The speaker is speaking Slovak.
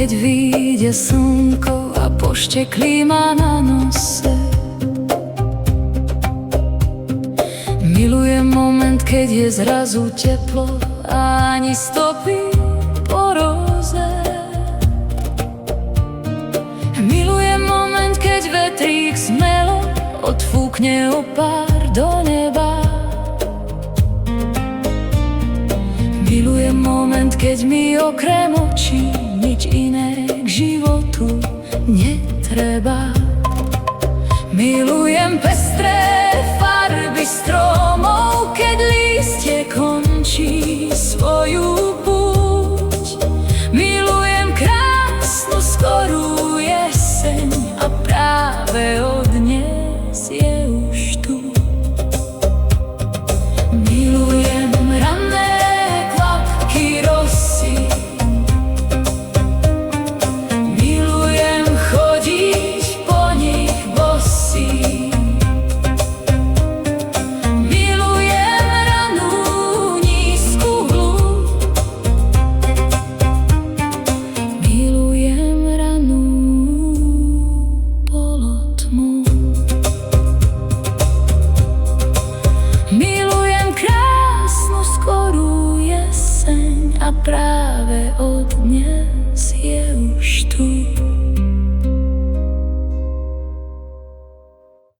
keď vyjde slnko a pošteklí ma na nose. Milujem moment, keď je zrazu teplo a ani stopy po roze. Milujem moment, keď vetrík smelo odfúkne o pár do neba. Milujem moment, keď mi okrem očí nič iné k životu netreba. Milujem pestré farby stromov, keď lístie končí svoju púť. Milujem krásnu skorú jeseň a práve od dnes je už tu. Milujem ranné kvapky rosy. Milujem chodiť po nich bosý. Milujem ranú nízku hĺb. Milujem ranú polotmu. Milujem krásnu skorú jeseň a práve